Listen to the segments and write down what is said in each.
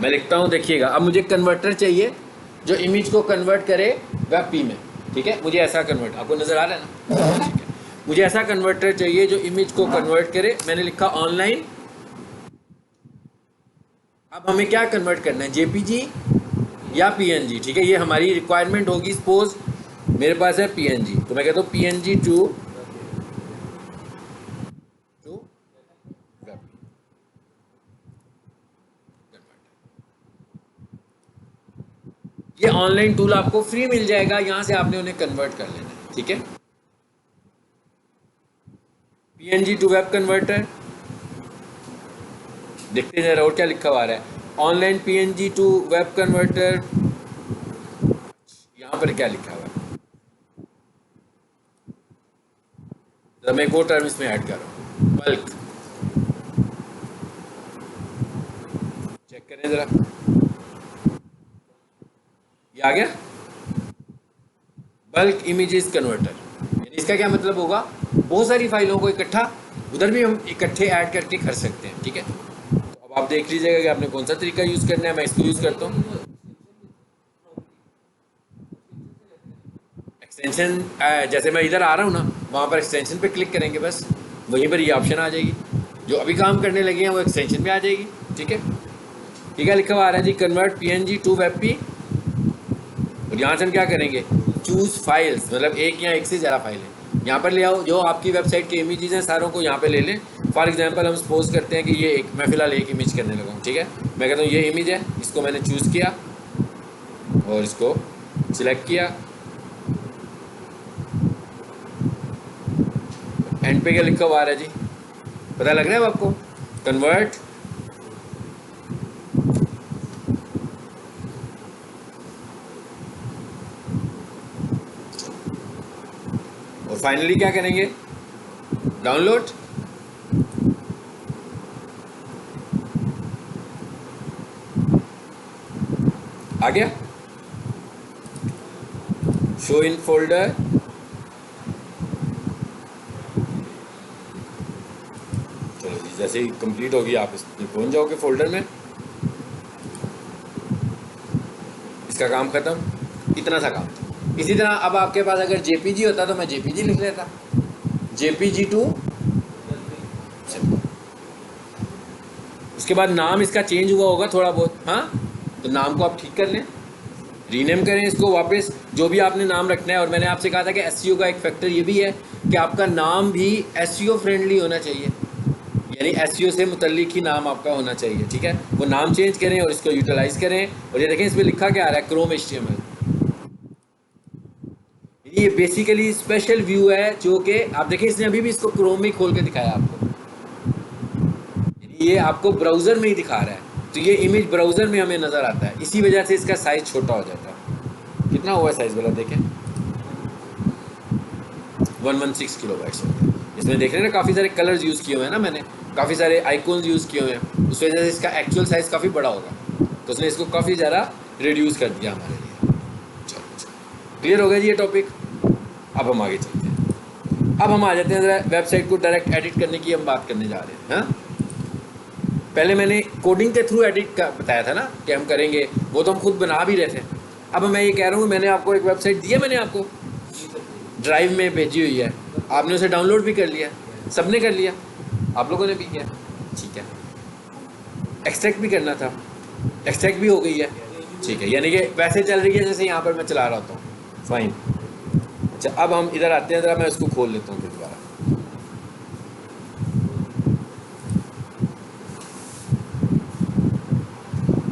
मैं लिखता हूँ, देखिएगा। अब मुझे कन्वर्टर चाहिए जो इमेज को कन्वर्ट करे वेब पी में, ठीक है। मुझे ऐसा कन्वर्ट, आपको नज़र आ रहा है ना, ठीक है। मुझे ऐसा कन्वर्टर चाहिए जो इमेज को कन्वर्ट करे। मैंने लिखा ऑनलाइन। अब हमें क्या कन्वर्ट करना है, जेपीजी या पीएनजी, ठीक है। ये हमारी रिक्वायरमेंट होगी। सपोज मेरे पास है पीएनजी, तो मैं कहता हूँ पीएनजी टू वेब कन्वर्टर। ये ऑनलाइन टूल आपको फ्री मिल जाएगा, यहां से आपने उन्हें कन्वर्ट कर लेना है, ठीक है। पीएनजी टू वेब कन्वर्टर, देखते जरा और क्या लिखा हुआ है। Online PNG to web converter, यहाँ पर क्या लिखा हुआ है, तो मैं एक और टर्म इसमें ऐड कर रहा हूँ, बल्क। चेक करें जरा, ये आ गया बल्क इमेजेस कन्वर्टर। यानी इसका क्या मतलब होगा, बहुत सारी फाइलों को इकट्ठा उधर भी हम इकट्ठे ऐड करके कर सकते हैं, ठीक है। तो अब आप देख लीजिएगा कि आपने कौन सा तरीका यूज़ करना है। मैं इसको यूज़ करता हूँ एक्सटेंशन। जैसे मैं इधर आ रहा हूँ ना, वहाँ पर एक्सटेंशन पे क्लिक करेंगे, बस वहीं पर ये ऑप्शन आ जाएगी। जो अभी काम करने लगे हैं वो एक्सटेंशन पे आ जाएगी, ठीक है। ठीक है, लिखा हुआ आ रहा है जी convert PNG to WebP. और यहाँ से हम क्या करेंगे, चूज़ फाइल्स, मतलब एक या एक से ज़्यादा फाइल है, यहाँ पर ले आओ। जो आपकी वेबसाइट के इमेजेस हैं सारों को यहाँ पे ले लें। फॉर एग्जांपल हम सपोज करते हैं कि ये एक, मैं फ़िलहाल एक इमेज करने लगा हूँ, ठीक है। मैं कहता हूँ ये इमेज है, इसको मैंने चूज़ किया और इसको सिलेक्ट किया। एंड पे क्या लिखा हुआ आ रहा है जी, पता लग रहा है आपको, कन्वर्ट और फाइनली क्या करेंगे, डाउनलोड। आ गया, शो इन फोल्डर। चलो जी, जैसे ही कंप्लीट होगी आप इसमें पहुंच जाओगे फोल्डर में। इसका काम खत्म, इतना सा काम था। इसी तरह अब आपके पास अगर जेपीजी होता तो मैं जेपीजी लिख लेता, जेपीजी टू। उसके बाद नाम इसका चेंज हुआ होगा थोड़ा बहुत, हाँ, तो नाम को आप ठीक कर लें, रीनेम करें इसको वापस, जो भी आपने नाम रखना है। और मैंने आपसे कहा था कि एसईओ का एक फैक्टर ये भी है कि आपका नाम भी एसईओ फ्रेंडली होना चाहिए, यानी एसईओ से मुतल्लिक ही नाम आपका होना चाहिए, ठीक है। वो नाम चेंज करें और इसको यूटिलाइज करें। और ये देखें इसमें लिखा क्या आ रहा है, क्रोम एचटीएमएल। ये बेसिकली स्पेशल व्यू है जो कि आप देखें, इसने अभी भी इसको क्रोम में खोल के दिखाया आपको, ये आपको ब्राउज़र में ही दिखा रहा है। तो ये इमेज ब्राउज़र में हमें नज़र आता है, इसी वजह से इसका साइज़ छोटा हो जाता है। कितना हुआ है साइज़ वाला देखें, 116 किलो बाइट्स होता है। इसमें देख रहे हैं ना, काफ़ी सारे कलर्स यूज़ किए हुए हैं ना मैंने, काफ़ी सारे आइकॉन्स यूज़ किए हुए हैं, उस वजह से इसका एक्चुअल साइज़ काफ़ी बड़ा होगा। तो उसने इसको काफ़ी ज़्यादा रिड्यूस कर दिया हमारे लिए। चलो, क्लियर हो गया जी ये टॉपिक। अब हम आगे चलते हैं। अब हम आ जाते हैं वेबसाइट को डायरेक्ट एडिट करने की हम बात करने जा रहे हैं, हाँ। पहले मैंने कोडिंग के थ्रू एडिट का बताया था ना कि हम करेंगे, वो तो हम खुद बना भी रहे थे। अब मैं ये कह रहा हूँ, मैंने आपको एक वेबसाइट दी है, मैंने आपको ड्राइव में भेजी हुई है, आपने उसे डाउनलोड भी कर लिया, सबने कर लिया, आप लोगों ने भी किया, ठीक है। एक्सट्रैक्ट भी करना था, एक्सट्रैक्ट भी हो गई है, ठीक है। यानी कि वैसे चल रही है जैसे यहाँ पर मैं चला रहा होता हूँ, फाइन। अच्छा, अब हम इधर आते हैं, ज़रा मैं उसको खोल लेता हूँ फिर दोबारा।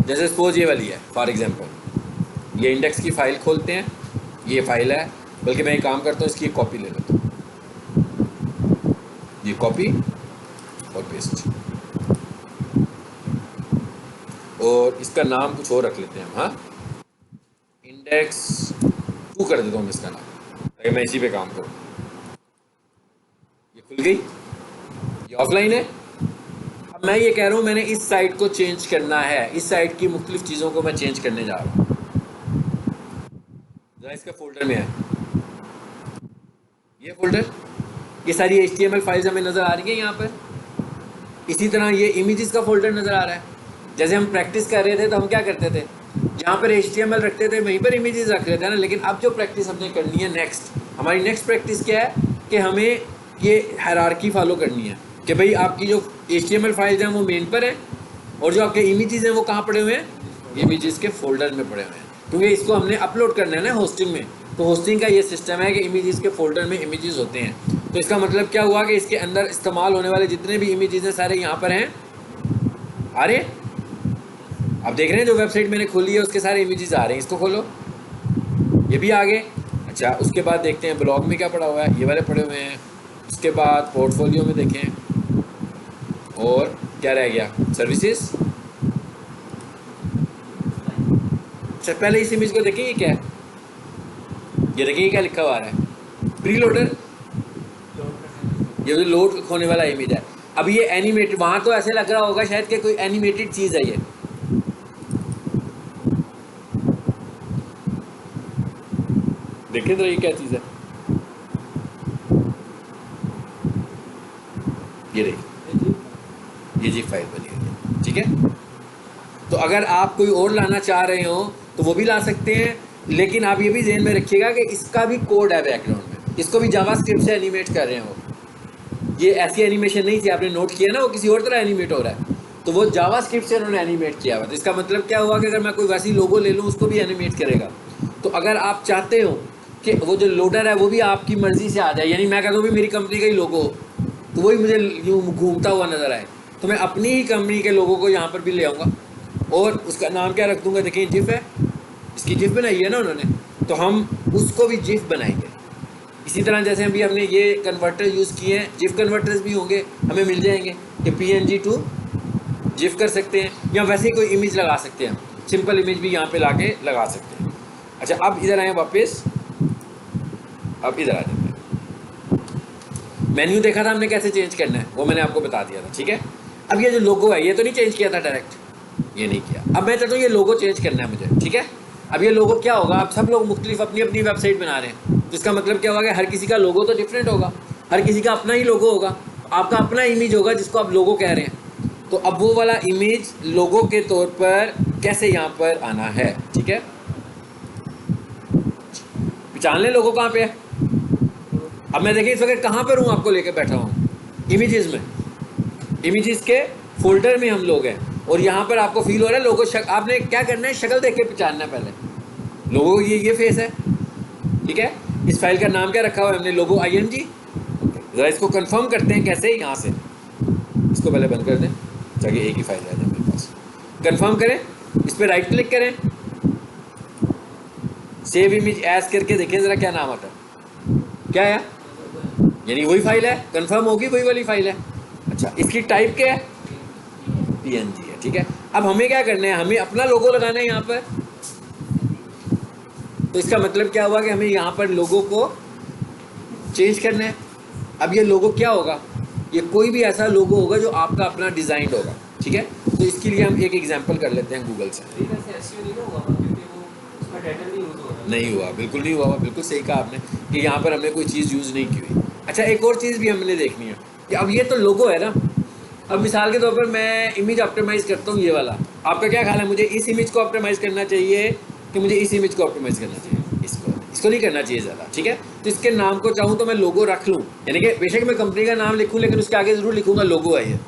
जैसे सपोज ये वाली है, फॉर एग्जांपल ये इंडेक्स की फ़ाइल खोलते हैं, ये फाइल है, बल्कि मैं एक काम करता हूँ, इसकी एक कॉपी ले लेता हूँ, ये कॉपी और पेस्ट, और इसका नाम कुछ और रख लेते हैं हम, हाँ, इंडेक्स 2 कर देता हूँ मैं इसका नाम, ताकि मैं इसी पे काम करूँ। ये खुल गई, ये ऑफलाइन है। अब मैं ये कह रहा हूँ मैंने इस साइट को चेंज करना है, इस साइट की मुख्तलिफ चीज़ों को मैं चेंज करने जा रहा हूँ। जरा इसका फोल्डर में है, ये फोल्डर, ये सारी HTML फाइल्स हमें नज़र आ रही है यहाँ पर। इसी तरह ये इमेजेस का फोल्डर नज़र आ रहा है, जैसे हम प्रैक्टिस कर रहे थे तो हम क्या करते थे, जहाँ पर HTML रखते थे वहीं पर इमेजेस रख रहे थे ना। लेकिन अब जो प्रैक्टिस हमने करनी है नेक्स्ट, हमारी नेक्स्ट प्रैक्टिस क्या है कि हमें ये हायरार्की फॉलो करनी है कि भाई आपकी जो HTML फाइल्स हैं वो मेन पर हैं, और जो आपके इमेजेस हैं वो कहाँ पड़े हुए हैं, इमेजेस के फोल्डर में पड़े हुए हैं, क्योंकि इसको हमने अपलोड करना है ना होस्टिंग में। तो होस्टिंग का ये सिस्टम है कि इमेजेस के फोल्डर में इमेजेस होते हैं। तो इसका मतलब क्या हुआ कि इसके अंदर इस्तेमाल होने वाले जितने भी इमेजेस हैं सारे यहाँ पर हैं। आ रहे हैं, आप देख रहे हैं जो वेबसाइट मैंने खोली है उसके सारे इमेजेस आ रहे हैं। इसको खोलो, ये भी आ गए। अच्छा, उसके बाद देखते हैं ब्लॉग में क्या पड़ा हुआ है, ये वाले पड़े हुए हैं। उसके बाद पोर्टफोलियो में देखें, और क्या रह गया, सर्विसेज। अच्छा, पहले इस इमेज को देखें, ये क्या है, ये देखिए क्या लिखा हुआ आ रहा है, प्री लोडर। ये तो लोड होने वाला इमेज है। अब ये एनिमेटेड, वहाँ तो ऐसे लग रहा होगा शायद कि कोई एनिमेटेड चीज़ है ये। देखिए तो ये क्या चीज़ है, ये देखिए, ये जी फाइल बनी हुई है, ठीक है। तो अगर आप कोई और लाना चाह रहे हो तो वो भी ला सकते हैं, लेकिन आप ये भी ध्यान में रखिएगा कि इसका भी कोड है बैकग्राउंड में, इसको भी जावास्क्रिप्ट से एनिमेट कर रहे हैं वो। ये ऐसी एनिमेशन नहीं थी, आपने नोट किया ना, वो किसी और तरह एनिमेट हो रहा है, तो वो जावास्क्रिप्ट से उन्होंने एनिमेट किया हुआ। तो इसका मतलब क्या हुआ कि अगर मैं कोई वैसी लोगो ले लूँ उसको भी एनिमेट करेगा। तो अगर आप चाहते हो कि वो जो लोडर है वो भी आपकी मर्ज़ी से आ जाए, यानी मैं कहता हूँ भी मेरी कंपनी का ही लोगो हो, तो वही मुझे यूँ घूमता हुआ नज़र आए, तो मैं अपनी ही कंपनी के लोगों को यहाँ पर भी ले आऊँगा, और उसका नाम क्या रख दूँगा, देखिए जिफ है, इसकी जिफ बनाई है ना उन्होंने, तो हम उसको भी जिफ बनाएंगे। इसी तरह जैसे अभी हमने ये कन्वर्टर यूज़ किए हैं, जिफ कन्वर्टर्स भी होंगे, हमें मिल जाएंगे कि PNG टू जिफ कर सकते हैं, या वैसे ही कोई इमेज लगा सकते हैं, हम सिंपल इमेज भी यहाँ पे लाके लगा सकते हैं। अच्छा, अब इधर आए वापस, अब इधर आ जाते हैं। मेन्यू देखा था हमने कैसे चेंज करना है, वो मैंने आपको बता दिया था, ठीक है। अब ये जो लोगो है ये तो नहीं चेंज किया था डायरेक्ट, ये नहीं किया। अब मैं चाहता हूँ ये लोगो चेंज करना है मुझे, ठीक है। अब ये लोगो क्या होगा, आप सब लोग मुख्तलिफ अपनी अपनी वेबसाइट बना रहे हैं, तो इसका मतलब क्या होगा कि हर किसी का लोगो तो डिफरेंट होगा, हर किसी का अपना ही लोगो होगा, आपका अपना इमेज होगा जिसको आप लोगो कह रहे हैं। तो अब वो वाला इमेज लोगो के तौर पर कैसे यहाँ पर आना है, ठीक है। पहचान लें लोगो कहाँ पे है। अब मैं देखिए इस वक्त कहाँ पर हूँ, आपको लेकर बैठा हूँ इमेजेस में, इमेजेस के फोल्डर में हम लोग हैं, और यहाँ पर आपको फील हो रहा है लोगो। आपने क्या करना है, शक्ल देख के पहचानना है पहले। लोगो ये फेस है, ठीक है। इस फाइल का नाम क्या रखा हुआ है हमने, लोगो ING। ज़रा इसको कंफर्म करते हैं कैसे, यहाँ से इसको पहले बंद कर दें ताकि एक ही फाइल आ जाए मेरे पास। कंफर्म करें, इस पर राइट क्लिक करें, सेव इमेज एज करके देखें ज़रा क्या नाम आता है, क्या है, यानी वही फाइल है, कंफर्म होगी वही वाली फाइल है। अच्छा, इसकी टाइप क्या है, PNG है, ठीक है। अब हमें क्या करना है, हमें अपना लोगो लगाना है यहाँ पर। तो इसका मतलब क्या हुआ कि हमें यहाँ पर लोगो को चेंज करना है। अब ये लोगो क्या होगा, ये कोई भी ऐसा लोगो होगा जो आपका अपना डिज़ाइन होगा, ठीक है। तो इसके लिए हम एक एग्जांपल कर लेते हैं गूगल से। नहीं हुआ, बिल्कुल नहीं हुआ, बिल्कुल सही कहा आपने कि यहाँ पर हमने कोई चीज़ यूज़ नहीं की हुई। अच्छा, एक और चीज़ भी हमने देखनी है कि अब ये तो लोगो है ना, अब मिसाल के तौर पर मैं इमेज ऑप्टिमाइज़ करता हूँ ये वाला, आपका क्या ख्याल है, मुझे इस इमेज को ऑप्टिमाइज़ करना चाहिए कि मुझे इस इमेज को ऑप्टिमाइज़ करना चाहिए, इसको नहीं करना चाहिए ज़्यादा, ठीक है। तो इसके नाम को चाहूँ तो मैं लोगो रख लूँ, यानी कि बेशक मैं कंपनी का नाम लिखूँ लेकिन उसके आगे ज़रूर लिखूँगा लोगो है ये,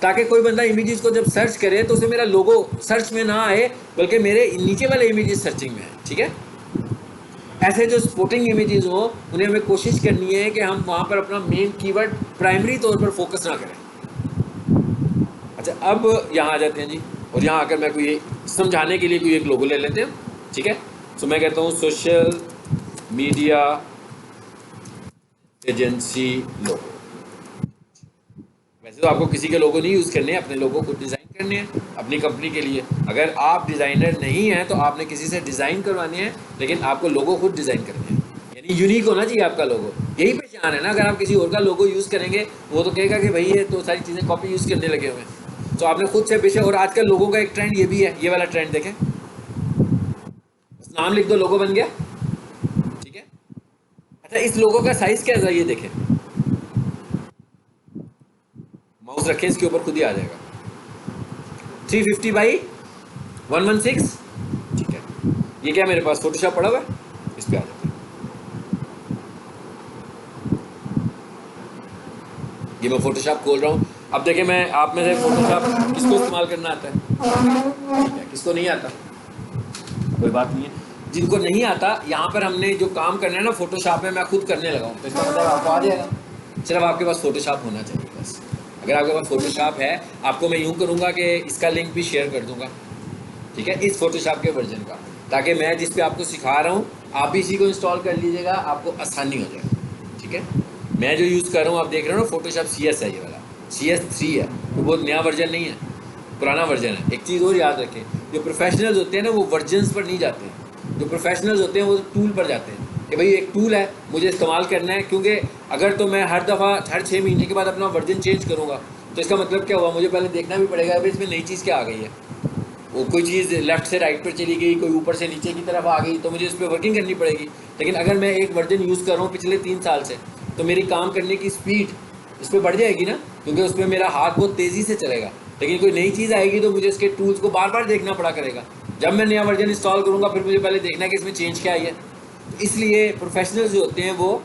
ताकि कोई बंदा इमेजेस को जब सर्च करे तो उसे मेरा लोगो सर्च में ना आए, बल्कि मेरे नीचे वाले इमेजेस सर्चिंग में आए, ठीक है। ऐसे जो स्पोर्टिंग इमेजेस हो उन्हें हमें कोशिश करनी है कि हम वहाँ पर अपना मेन कीवर्ड प्राइमरी तौर पर फोकस ना करें। अच्छा, अब यहाँ आ जाते हैं जी, और यहाँ आकर मैं कोई समझाने के लिए कोई एक लोगो ले लेते हैं, ठीक है। तो मैं कहता हूँ सोशल मीडिया एजेंसी लोगो। वैसे तो आपको किसी के लोगो नहीं यूज़ करने हैं, अपने लोगो खुद डिज़ाइन करने हैं अपनी कंपनी के लिए। अगर आप डिज़ाइनर नहीं हैं तो आपने किसी से डिज़ाइन करवाने हैं, लेकिन आपको लोगो खुद डिज़ाइन करने हैं, यानी यूनिक होना चाहिए आपका लोगो, यही पहचान है ना। अगर आप किसी और का लोगो यूज़ करेंगे वो तो कहेगा कि भाई ये तो सारी चीज़ें कॉपी यूज़ करने लगे हुए हैं। तो आपने खुद से बेशक, और आजकल लोगों का एक ट्रेंड ये भी है, ये वाला ट्रेंड देखें, नाम लिख दो लोगो बन गया, ठीक है। अच्छा, इस लोगो का साइज़ क्या है ये देखें, माउस रखें इसके ऊपर खुद ही आ जाएगा, 350 बाई 116, ठीक है। ये क्या मेरे पास फोटोशॉप पड़ा हुआ है, इस पे आ जाता है। ये मैं फोटोशॉप खोल रहा हूँ। अब देखिए, मैं आप में से फोटोशॉप किसको इस्तेमाल करना आता है, ठीक है, किसको नहीं आता, कोई बात नहीं है। जिनको नहीं आता, यहाँ पर हमने जो काम करना है ना फोटोशॉप में, मैं खुद करने लगा हूँ, तो इसका मतलब आपको आ जाएगा। सिर्फ आपके पास फोटोशॉप होना चाहिए बस। अगर आपके पास फोटोशॉप है, आपको मैं यूँ करूँगा कि इसका लिंक भी शेयर कर दूँगा, ठीक है, इस फोटोशॉप के वर्जन का, ताकि मैं जिस पे आपको सिखा रहा हूँ आप भी इसी को इंस्टॉल कर लीजिएगा, आपको आसानी हो जाएगी, ठीक है। मैं जो यूज़ कर रहा हूँ आप देख रहे हो ना, फोटोशॉप CS है, ये वाला CS3 है, तो बहुत नया वर्जन नहीं है, पुराना वर्जन है। एक चीज़ और याद रखें, जो प्रोफेशनल्स होते हैं ना वो वर्जन्स पर नहीं जाते हैं, जो प्रोफेशनल्स होते हैं वो टूल पर जाते हैं कि भाई एक टूल है, मुझे इस्तेमाल करना है, क्योंकि अगर तो मैं हर दफ़ा हर 6 महीने के बाद अपना वर्जन चेंज करूँगा तो इसका मतलब क्या हुआ, मुझे पहले देखना भी पड़ेगा भाई इसमें नई चीज़ क्या आ गई है। वो कोई चीज़ लेफ्ट से राइट पर चली गई, कोई ऊपर से नीचे की तरफ आ गई, तो मुझे इस पर वर्किंग करनी पड़ेगी। लेकिन अगर मैं एक वर्जन यूज़ कर रहा हूँ पिछले 3 साल से, तो मेरी काम करने की स्पीड इस पर बढ़ जाएगी ना, क्योंकि उस पर मेरा हाथ बहुत तेज़ी से चलेगा। लेकिन कोई नई चीज़ आएगी तो मुझे इसके टूल्स को बार बार देखना पड़ा करेगा। जब मैं नया वर्जन इंस्टॉल करूँगा फिर मुझे पहले देखना है कि इसमें चेंज क्या आई है। इसलिए प्रोफेशनल्स जो होते हैं वो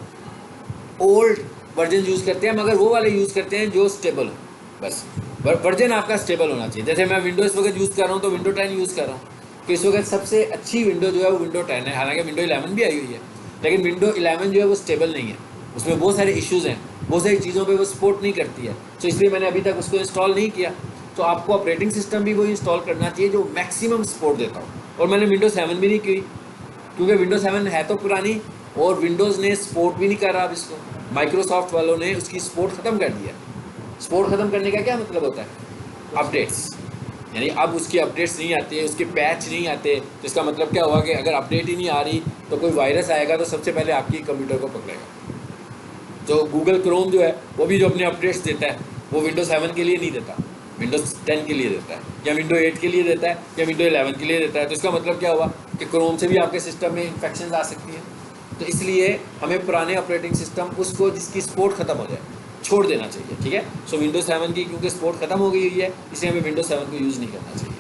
ओल्ड वर्जन यूज़ करते हैं, मगर वो वाले यूज़ करते हैं जो स्टेबल हो। बस वर्जन आपका स्टेबल होना चाहिए। जैसे मैं विंडो इस वक्त यूज़ कर रहा हूँ तो विंडो 10 यूज़ कर रहा हूँ, तो इस वक्त सबसे अच्छी विंडो जो है वो विंडो 10 है। हालांकि विंडो 11 भी आई हुई है, लेकिन विंडो 11 जो है वो स्टेबल नहीं है, उसमें बहुत सारे इश्यूज़ हैं, बहुत सारी चीज़ों पर वो सपोर्ट नहीं करती है, तो इसलिए मैंने अभी तक उसको इंस्टॉल नहीं किया। तो आपको ऑपरेटिंग सिस्टम भी वो इंस्टॉल करना चाहिए जो मैक्सिमम सपोर्ट देता हो। और मैंने विंडो 7 भी नहीं की, क्योंकि विंडो 7 है तो पुरानी, और विंडोज़ ने सपोर्ट भी नहीं कर रहा अब इसको। माइक्रोसॉफ्ट वालों ने उसकी सपोर्ट ख़त्म कर दिया। सपोर्ट ख़त्म करने का क्या मतलब होता है, अपडेट्स, यानी अब उसकी अपडेट्स नहीं आती है, उसके पैच नहीं आते, तो इसका मतलब क्या हुआ कि अगर अपडेट ही नहीं आ रही तो कोई वायरस आएगा तो सबसे पहले आपकी कंप्यूटर को पकड़ेगा। तो गूगल क्रोम जो है वो भी जो अपने अपडेट्स देता है वो विंडो 7 के लिए नहीं देता, विंडोज़ 10 के लिए देता है, या विंडो 8 के लिए देता है, या विंडो 11 के लिए देता है। तो इसका मतलब क्या हुआ कि क्रोम से भी आपके सिस्टम में इन्फेक्शन आ सकती है। तो इसलिए हमें पुराने ऑपरेटिंग सिस्टम उसको जिसकी सपोर्ट ख़त्म हो जाए छोड़ देना चाहिए, ठीक है। सो विंडो 7 की क्योंकि सपोर्ट ख़त्म हो गई हुई है, इसलिए हमें विंडो 7 को यूज़ नहीं करना चाहिए।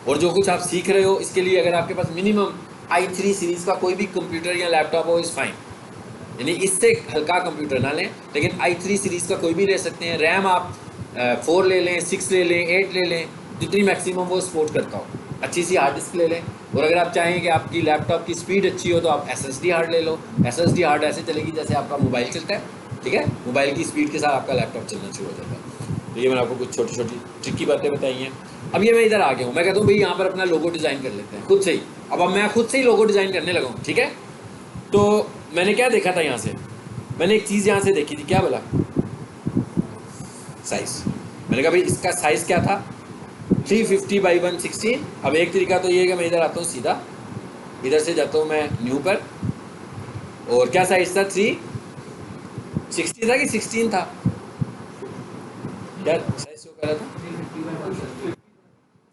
और जो कुछ आप सीख रहे हो इसके लिए अगर आपके पास मिनिमम i3 सीरीज़ का कोई भी कंप्यूटर या लैपटॉप हो इज़ फाइन, यानी इससे हल्का कंप्यूटर ना लें, लेकिन i3 सीरीज़ का कोई भी ले सकते हैं। रैम आप 4 ले लें, 6 ले लें, 8 ले लें, जितनी मैक्सिमम वो सपोर्ट करता हो। अच्छी सी हार्ड डिस्क ले लें, और अगर आप चाहें कि आपकी लैपटॉप की स्पीड अच्छी हो तो आप SSD हार्ड ले लो। SSD हार्ड ऐसे चलेगी जैसे आपका मोबाइल चलता है, ठीक है, मोबाइल की स्पीड के साथ आपका लैपटॉप चलना शुरू हो जाता है। तो ये मैंने आपको कुछ छोटी छोटी ट्रिकी बातें बताई हैं। अब ये मैं इधर आ गया हूँ, मैं कहता हूँ भाई यहाँ पर अपना लोगो डिज़ाइन कर लेते हैं खुद से ही। अब मैं खुद से ही लोगो डिज़ाइन करने लगा हूँ, ठीक है। तो मैंने क्या देखा था यहाँ से, मैंने एक चीज़ यहाँ से देखी थी, क्या बोला, साइज़। मैंने कहा भाई इसका साइज़ क्या था, 350 बाई 116। अब एक तरीका तो ये है कि मैं इधर आता हूँ, सीधा इधर से जाता हूँ मैं न्यू पर, और क्या साइज़ था, 360 था कि 16 था, यार साइज़ शो कर रहा था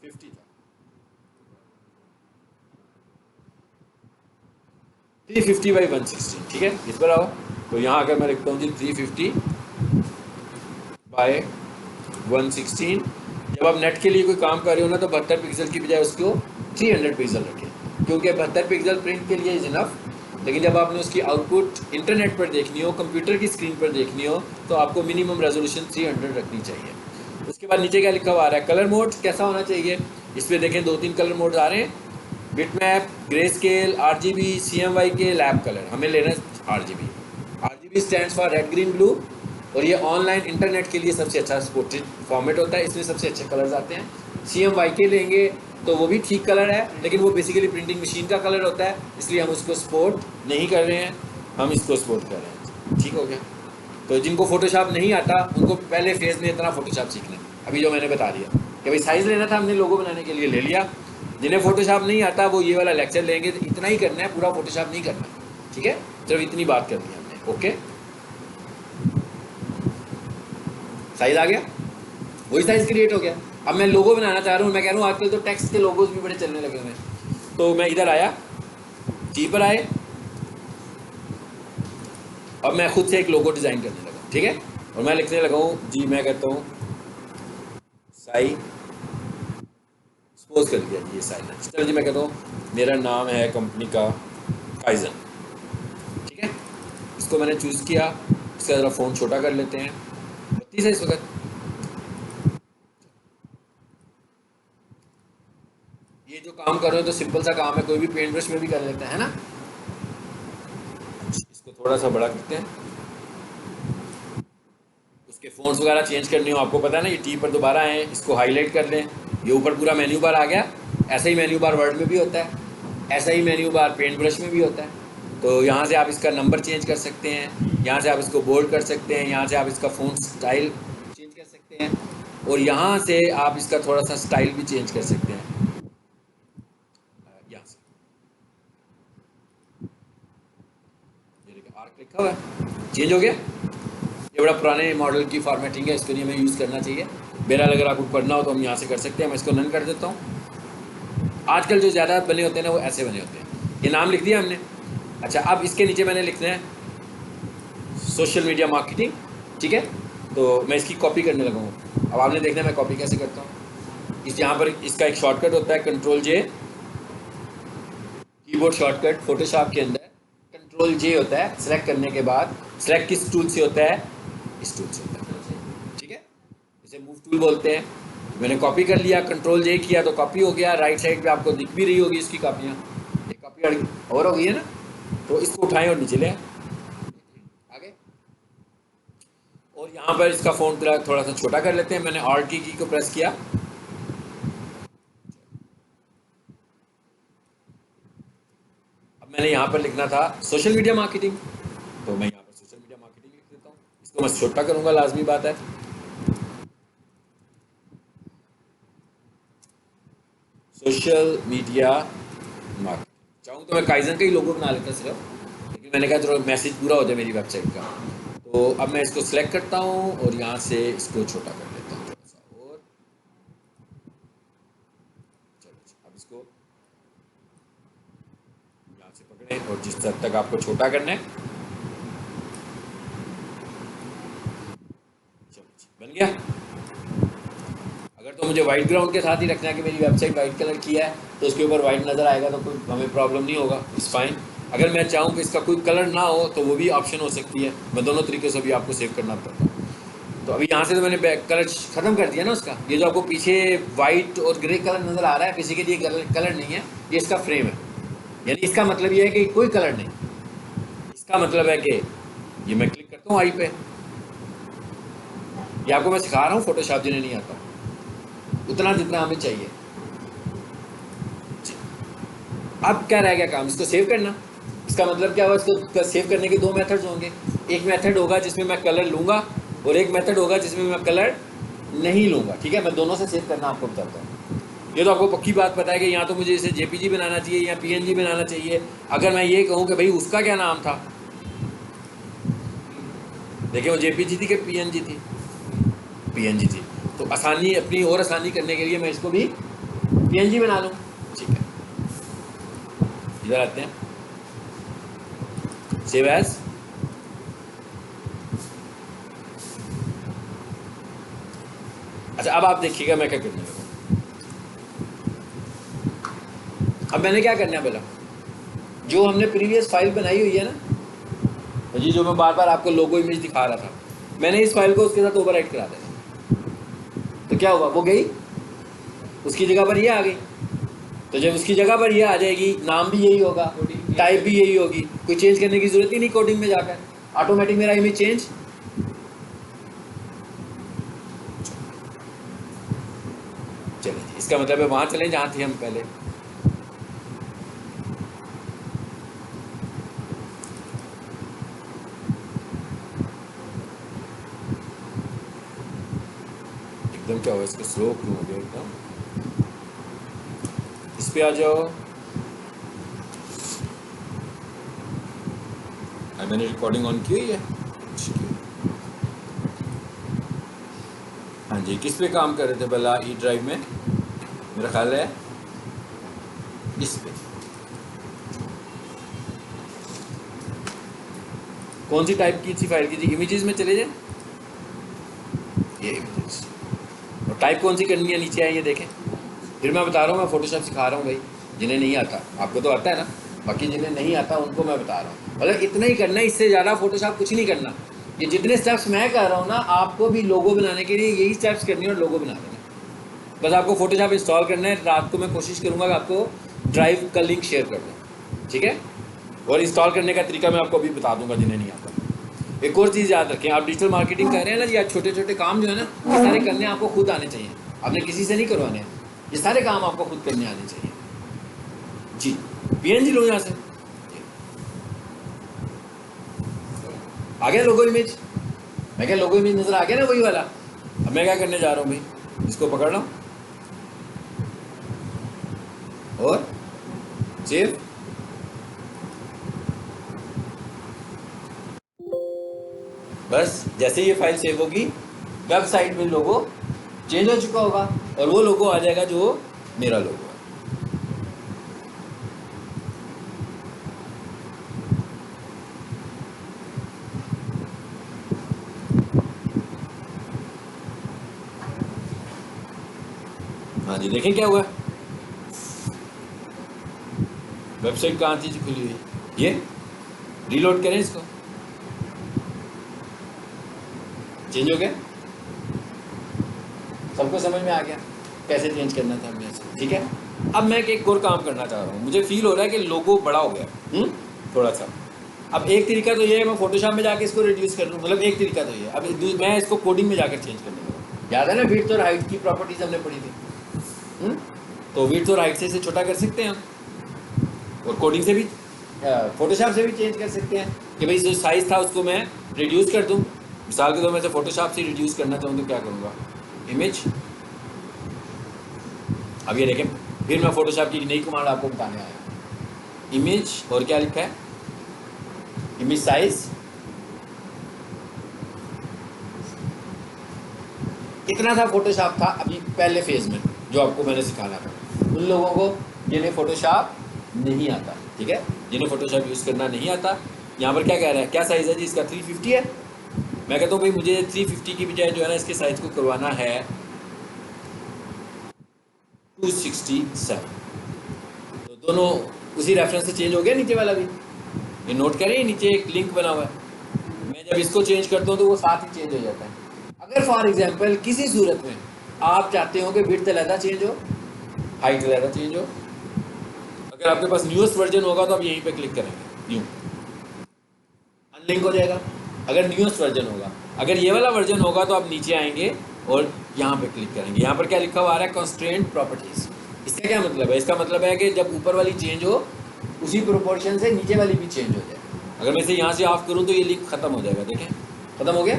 50 था, 350 बाई 116, ठीक है, इस पर आओ। तो यहाँ आकर मैं लिखता हूँ जी 350 बाय 116। जब आप नेट के लिए कोई काम कर रहे हो ना तो 72 पिक्सल की बजाय उसको 300 पिक्सल रखें, क्योंकि 72 पिक्सल प्रिंट के लिए इज इनफ। लेकिन जब आपने उसकी आउटपुट इंटरनेट पर देखनी हो, कंप्यूटर की स्क्रीन पर देखनी हो, तो आपको मिनिमम रेजोल्यूशन 300 रखनी चाहिए। उसके बाद नीचे क्या लिखा हुआ आ रहा है, कलर मोड कैसा होना चाहिए। इस पर देखें 2-3 कलर मोड्स आ रहे हैं, bitmap, grey scale, RGB, CMYK, lab colour. हमें लेना है RGB। RGB stands for red green blue, और ये ऑनलाइन इंटरनेट के लिए सबसे अच्छा सपोर्टेड फॉर्मेट होता है, इसमें सबसे अच्छे कलर्स आते हैं। CMYK लेंगे तो वो भी ठीक कलर है, लेकिन वो बेसिकली प्रिंटिंग मशीन का कलर होता है, इसलिए हम उसको सपोर्ट नहीं कर रहे हैं, हम इसको सपोर्ट कर रहे हैं, ठीक हो गया। तो जिनको फोटोशॉप नहीं आता उनको पहले फेज़ में इतना फोटोशॉप सीखना है, अभी जो मैंने बता दिया कि भाई साइज़ लेना था हमने लोगो बनाने के लिए ले लिया। जिन्हें फोटोशॉप नहीं आता वो ये वाला लेक्चर लेंगे, तो इतना ही करना है, पूरा फोटोशॉप नहीं करना, ठीक है। चलो इतनी बात करनी है हमने, ओके। साइज़ आ गया, वही साइज़ क्रिएट हो गया। अब मैं लोगो बनाना चाह रहा हूँ, मैं कह रहा हूँ आजकल तो टेक्स्ट के लोगोज भी बड़े चलने लगे हुए हैं। तो मैं इधर आया, जी पर आए, अब मैं खुद से एक लोगो डिज़ाइन करने लगा, ठीक है। और मैं लिखने लगा हूँ जी, मैं कहता हूँ साई सपोज कर दिया जी ये साई लंच। चलो जी मैं कहता हूँ मेरा नाम है कंपनी का काइजन, ठीक है। इसको मैंने चूज़ किया, इसका ज़रा फ़ोन छोटा कर लेते हैं, 32 है इस वक्त। ये जो काम कर रहे हो तो सिंपल सा काम है, कोई भी पेंट ब्रश में भी कर लेते हैं ना। इसको थोड़ा सा बड़ा करते हैं, उसके फ़ोन्स वगैरह चेंज करने हो आपको पता है ना, ये टी पर दोबारा आए, इसको हाईलाइट कर लें, ये ऊपर पूरा मेन्यू बार आ गया। ऐसा ही मेन्यू बार वर्ड में भी होता है, ऐसा ही मेन्यू बार पेंट ब्रश में भी होता है। तो यहाँ से आप इसका नंबर चेंज कर सकते हैं, यहाँ से आप इसको बोल्ड कर सकते हैं, यहाँ से आप इसका फ़ोन स्टाइल चेंज कर सकते हैं, और यहाँ से आप इसका थोड़ा सा स्टाइल भी चेंज कर सकते हैं। यहाँ से ये देखिए आर्क लिखा हुआ है, चेंज हो गया। ये बड़ा पुराने मॉडल की फॉर्मेटिंग है, इसको नहीं हमें यूज़ करना चाहिए। बहरहाल अगर आपको पढ़ना हो तो हम यहाँ से कर सकते हैं। मैं इसको नन कर देता हूँ। आजकल जो ज़्यादा बने होते हैं ना वो ऐसे बने होते हैं। ये नाम लिख दिया हमने। अच्छा, अब इसके नीचे मैंने लिखना है सोशल मीडिया मार्केटिंग, ठीक है। तो मैं इसकी कॉपी करने लगा हूँ। अब आपने देखना है मैं कॉपी कैसे करता हूँ। इस यहाँ पर इसका एक शॉर्टकट होता है Ctrl+J, कीबोर्ड शॉर्टकट फोटोशॉप के अंदर Ctrl+J होता है। सेलेक्ट करने के बाद सेलेक्ट किस टूल से होता है, इस टूल से होता है, ठीक है। इसे मूव टूल बोलते हैं। मैंने कॉपी कर लिया, Ctrl+J किया तो कॉपी हो गया। राइट साइड पे आपको दिख भी रही होगी इसकी कॉपियाँ, एक कॉपी और हो गई है ना। तो इसको उठाएं और नीचे ले आगे, और यहाँ पर इसका फ़ॉन्ट थोड़ा सा छोटा कर लेते हैं। मैंने Alt की को प्रेस किया। अब मैंने यहाँ पर लिखना था सोशल मीडिया मार्केटिंग, तो मैं यहाँ पर सोशल मीडिया मार्केटिंग लिख देता हूँ। इसको मैं छोटा करूँगा, लाजमी बात है। सोशल मीडिया मार्केटिंग चाहूँ तो मैं काइजन का ही लोगो बना लेता सिर्फ, लेकिन मैंने कहा थोड़ा मैसेज पूरा हो जाए मेरी वेबसाइट का। तो अब मैं इसको सिलेक्ट करता हूँ और यहाँ से इसको छोटा कर देता हूँ थोड़ा सा और। चलो अब इसको यहाँ से पकड़ें और जिस हद तक आपको छोटा करना है। चलो बन गया। अगर तो मुझे वाइट ग्राउंड के साथ ही रखना है कि मेरी वेबसाइट वाइट कलर की है तो उसके ऊपर वाइट नज़र आएगा, तो कोई हमें प्रॉब्लम नहीं होगा, इट्स फाइन। अगर मैं चाहूँ कि इसका कोई कलर ना हो तो वो भी ऑप्शन हो सकती है। मैं दोनों तरीके से भी आपको सेव करना पड़ता है। तो अभी यहाँ से तो मैंने कलर ख़त्म कर दिया ना उसका। ये जो आपको पीछे वाइट और ग्रे कलर नज़र आ रहा है, बेसिकली ये कलर नहीं है, ये इसका फ्रेम है। यानी इसका मतलब ये है कि कोई कलर नहीं। इसका मतलब है कि ये मैं क्लिक करता हूँ आई पे। ये आपको मैं सिखा रहा हूँ फोटोशॉप जिन्हें नहीं आता उतना जितना हमें चाहिए। अब क्या रह गया काम, इसको सेव करना। इसका मतलब क्या हुआ, इसको सेव करने के दो मेथड्स होंगे। एक मेथड होगा जिसमें मैं कलर लूँगा और एक मेथड होगा जिसमें मैं कलर नहीं लूँगा, ठीक है। मैं दोनों से सेव करना आपको बताता हूँ। ये तो आपको पक्की बात पता है कि यहाँ तो मुझे इसे JPG बनाना चाहिए या PNG बनाना चाहिए। अगर मैं ये कहूँ कि भाई उसका क्या नाम था, देखिए वो JPG थी कि PNG थी, PNG थी। तो आसानी, अपनी और आसानी करने के लिए मैं इसको भी PNG बना लूँ, ठीक है। इधर आते हैं, सेव एज। अच्छा अब आप देखिएगा मैं क्या करने लगा। अब मैंने क्या करना है, पहला जो हमने प्रीवियस फाइल बनाई हुई है ना जी, जो मैं बार बार आपको लोगो इमेज दिखा रहा था, मैंने इस फाइल को उसके साथ ओवरराइट करा दिया। तो क्या हुआ, वो गई, उसकी जगह पर ये आ गई। तो जब उसकी जगह पर ये आ जाएगी, नाम भी यही होगा, टाइप भी यही होगी, कोई चेंज करने की जरूरत ही नहीं कोडिंग में जाकर, ऑटोमेटिक मेरा इमेज चेंज। चलिए इसका मतलब है वहां चलें जहां थे हम पहले। एकदम क्या हुआ, इसका स्लो क्यों हो गया एकदम। इस पे आ जाओ। मैंने रिकॉर्डिंग ऑन की हुई है। हाँ जी, किस पे काम कर रहे थे भला ई ड्राइव में, मेरा ख्याल है इस पे। कौन सी टाइप की थी फाइल की थी, इमेजेस में चले जाए, ये इमेजेस, और टाइप कौन सी करनी है नीचे है ये देखें। फिर मैं बता रहा हूँ, मैं फोटोशॉप सिखा रहा हूँ भाई, जिन्हें नहीं आता, आपको तो आता है ना, बाकी जिन्हें नहीं आता उनको मैं बता रहा हूँ। मतलब इतना ही करना है, इससे ज़्यादा फोटोशॉप कुछ नहीं करना। ये जितने स्टेप्स मैं कर रहा हूँ ना, आपको भी लोगो बनाने के लिए यही स्टेप्स करनी है और लोगो बना देना। बस आपको फोटोशॉप इंस्टॉल करना है। रात को मैं कोशिश करूँगा कि आपको ड्राइव का लिंक शेयर कर दूँ, ठीक है। और इंस्टॉल करने का तरीका मैं आपको अभी बता दूंगा जिन्हें नहीं आता। एक और चीज़ याद रखें, आप डिजिटल मार्केटिंग कर रहे हैं ना जी, आज छोटे छोटे काम जो है ना, ये सारे करने आपको खुद आने चाहिए, आपने किसी से नहीं करवाने हैं। ये सारे काम आपको खुद करने आने चाहिए जी। PNG लो यहाँ से, आ गया लोगो इमेज। मैं क्या लोगो इमेज नजर आ गया ना, वही वाला। अब मैं क्या करने जा रहा हूँ भाई, इसको पकड़ रहा हूँ और सेव। बस जैसे ये फाइल सेव होगी, वेबसाइट में लोगो चेंज हो चुका होगा और वो लोगो आ जाएगा जो मेरा लोगो है। हाँ जी, देखें क्या हुआ, वेबसाइट कहाँ थी जो खुली हुई, ये रीलोड करें इसको, चेंज हो गया। सबको समझ में आ गया कैसे चेंज करना था हमने ऐसे, ठीक है। अब मैं एक और काम करना चाह रहा हूँ, मुझे फील हो रहा है कि लोगो बड़ा हो गया थोड़ा सा। अब एक तरीका तो ये है, मैं फोटोशॉप में जाके इसको रिड्यूस कर लूँ, मतलब एक तरीका तो ये है। अब मैं इसको कोडिंग में जाकर चेंज कर लूँगा। याद है ना विड्थ और हाइट की प्रॉपर्टीज हमने पढ़ी थी, तो विड्थ और हाइट से इसे छोटा कर सकते हैं हम, और कोडिंग से भी, फोटोशॉप से भी चेंज कर सकते हैं कि भाई जो साइज़ था उसको मैं रिड्यूस कर दूँ। मिसाल के तौर में से फोटोशॉप से रिड्यूस करना चाहूँ तो क्या करूँगा, इमेज। अब ये देखें, फिर मैं फोटोशॉप की नई कमांड आपको बताने आया, इमेज, और क्या लिखा है, इमेज साइज। इतना था फोटोशॉप था अभी पहले फेज में जो आपको मैंने सिखाना था उन लोगों को जिन्हें फोटोशॉप नहीं आता, ठीक है, जिन्हें फोटोशॉप यूज़ करना नहीं आता। यहाँ पर क्या कह रहा है, क्या साइज़ है जी इसका, 350 है। मैं कहता हूँ भाई मुझे 350 की बजाय जो है ना इसके साइज़ को करवाना है 267। तो दोनों उसी रेफरेंस से चेंज हो गया, नीचे वाला भी। ये नोट करें, नीचे एक लिंक बना हुआ है, मैं जब इसको चेंज करता हूँ तो वो साथ ही चेंज हो जाता है। अगर फॉर एग्जांपल किसी सूरत में आप चाहते हो कि विड्थ अलग चेंज हो, हाइट अलग चेंज हो, अगर आपके पास न्यूएस्ट वर्जन होगा तो आप यहीं पे क्लिक करेंगे, न्यू, अनलिंक हो जाएगा अगर न्यूएस्ट वर्जन होगा। अगर ये वाला वर्जन होगा तो आप नीचे आएंगे और यहाँ पे क्लिक करेंगे। यहाँ पर क्या लिखा हुआ आ रहा है, कंस्ट्रेंट प्रॉपर्टीज। इसका क्या मतलब है, इसका मतलब है कि जब ऊपर वाली चेंज हो उसी प्रोपोर्शन से नीचे वाली भी चेंज हो जाए। अगर मैं इसे यहाँ से ऑफ करूँ तो ये लिंक खत्म हो जाएगा, देखें खत्म हो गया।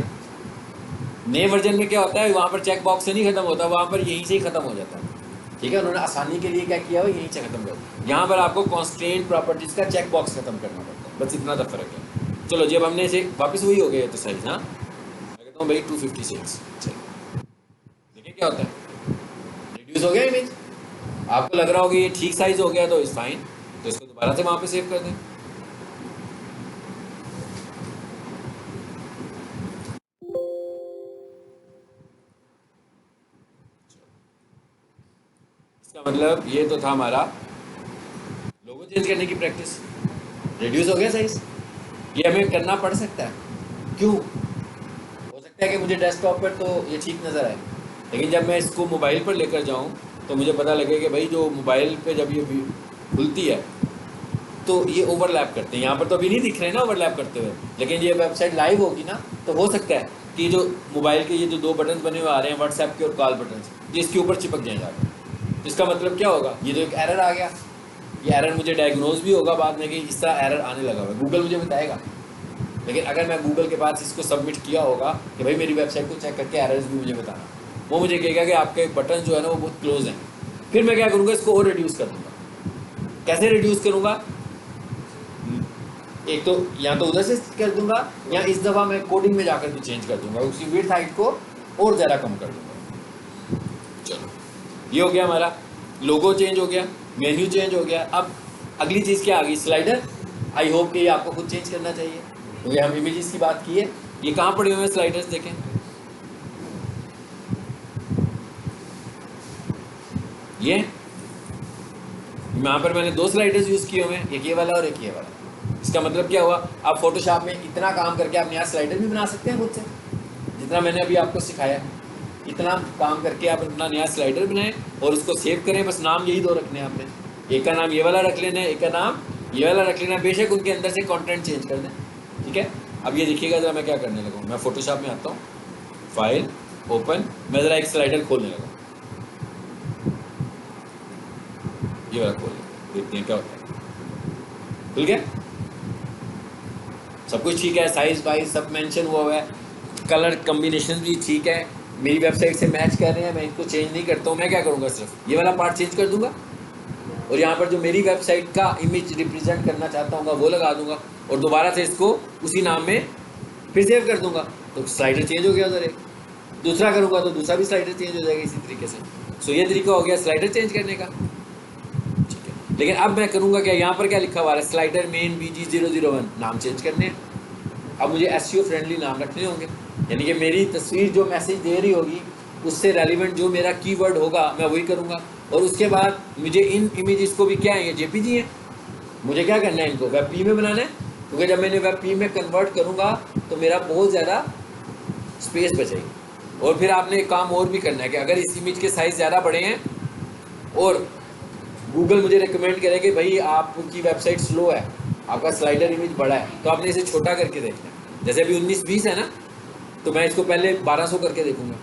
नए वर्जन में क्या होता है, वहाँ पर चेक बॉक्स से नहीं खत्म होता, वहाँ पर यहीं से ही खत्म हो जाता है, ठीक है। उन्होंने आसानी के लिए क्या किया हुआ, यहीं से खत्म कर। यहाँ पर आपको कॉन्स्टेंट प्रॉपर्टीज का चेक बॉक्स खत्म करना पड़ता है, बस इतना तो फर्क है। चलो जब हमने इसे वापस वही हो गया तो साइज, हाँ मैं कहता हूँ भाई 256। चलो देखिए क्या होता है, रिड्यूस हो गया इमेज। आपको लग रहा होगा ये ठीक साइज हो गया तो इस फाइन, तो इसको दोबारा से वहाँ पे सेव कर दें। इसका मतलब ये तो था हमारा लोगो चेंज करने की प्रैक्टिस। रिड्यूस हो गया साइज, ये हमें करना पड़ सकता है, क्यों, हो सकता है कि मुझे डेस्कटॉप पर तो ये ठीक नज़र आए, लेकिन जब मैं इसको मोबाइल पर लेकर जाऊं तो मुझे पता लगे कि भाई जो मोबाइल पे जब ये खुलती है तो ये ओवरलैप करते हैं। यहाँ पर तो अभी नहीं दिख रहे ना ओवरलैप करते हुए, लेकिन ये वेबसाइट लाइव होगी ना तो हो सकता है कि जो मोबाइल के ये जो दो बटन बने हुए आ रहे हैं व्हाट्सएप के और कॉल बटन, ये इसके ऊपर चिपक जाएंगे। इसका मतलब क्या होगा, ये जो एक एरर आ गया, ये एरर मुझे डायग्नोज भी होगा बाद में कि इस तरह एरर आने लगा हुआ है, गूगल मुझे बताएगा। लेकिन अगर मैं गूगल के पास इसको सबमिट किया होगा कि भाई मेरी वेबसाइट को चेक करके एरर्स भी मुझे बताना, वो मुझे कहेगा कि आपके बटन जो है ना वो बहुत क्लोज हैं, फिर मैं क्या करूँगा, इसको और रिड्यूस कर दूँगा। कैसे रिड्यूस करूँगा, एक तो या तो उधर से कर दूंगा या इस दफ़ा मैं कोडिंग में जाकर भी चेंज कर दूंगा, उसकी विड्थ हाइट को और ज़्यादा कम कर दूंगा। चलो ये हो गया हमारा लोगो चेंज हो गया, मेन्यू चेंज हो गया। अब अगली चीज़ क्या आ गई, स्लाइडर। आई होप कि ये आपको खुद चेंज करना चाहिए क्योंकि हम इमेजेस की बात की है। ये कहाँ पड़े हुए हैं स्लाइडर्स, देखें ये यहाँ पर मैंने 2 स्लाइडर्स यूज़ किए हुए हैं, एक ये वाला और एक ये वाला। इसका मतलब क्या हुआ, आप फोटोशॉप में इतना काम करके आप नया स्लाइडर भी बना सकते हैं खुद से, जितना मैंने अभी आपको सिखाया। इतना काम करके आप अपना नया स्लाइडर बनाएं और उसको सेव करें। बस नाम यही 2 रखने हैं आपने, एक का नाम ये वाला रख लेना है, एक का नाम ये वाला रख लेना है। बेशक उनके अंदर से कंटेंट चेंज कर दें, ठीक है। अब ये देखिएगा ज़रा मैं क्या करने लगा हूँ। मैं फोटोशॉप में आता हूँ, फाइल ओपन, मैं ज़रा एक स्लाइडर खोलने लगा, ये वाला खोल, देखते हैं क्या होता है। खुल गया, सब कुछ ठीक है, साइज वाइज सब मेंशन हुआ है, कलर कम्बिनेशन भी ठीक है, मेरी वेबसाइट से मैच कर रहे हैं। मैं इनको चेंज नहीं करता हूँ, मैं क्या करूँगा, सिर्फ ये वाला पार्ट चेंज कर दूंगा और यहाँ पर जो मेरी वेबसाइट का इमेज रिप्रेजेंट करना चाहता हूँ वो लगा दूंगा और दोबारा से इसको उसी नाम में फिर सेव कर दूंगा, तो स्लाइडर चेंज हो गया उधर एक। दूसरा करूँगा तो दूसरा भी स्लाइडर चेंज हो जाएगा इसी तरीके से। सो ये तरीका हो गया स्लाइडर चेंज करने का, ठीक है। लेकिन अब मैं करूँगा क्या, यहाँ पर क्या लिखा हुआ है, स्लाइडर मेन BG001, नाम चेंज करने हैं। अब मुझे SEO फ्रेंडली नाम रखने होंगे, यानी कि मेरी तस्वीर जो मैसेज दे रही होगी उससे रेलिवेंट जो मेरा कीवर्ड होगा मैं वही करूँगा। और उसके बाद मुझे इन इमेजेस को भी क्या है, ये JPG है, मुझे क्या करना है, इनको WebP में बनाना है, क्योंकि जब मैंने WebP में कन्वर्ट करूँगा तो मेरा बहुत ज़्यादा स्पेस बचेगी। और फिर आपने एक काम और भी करना है कि अगर इस इमेज के साइज़ ज़्यादा बड़े हैं और गूगल मुझे रिकमेंड करे कि भाई आपकी वेबसाइट स्लो है, आपका स्लाइडर इमेज बड़ा है, तो आपने इसे छोटा करके देखना है। जैसे अभी 19-20 है ना, तो मैं इसको पहले 1200 करके देखूंगा,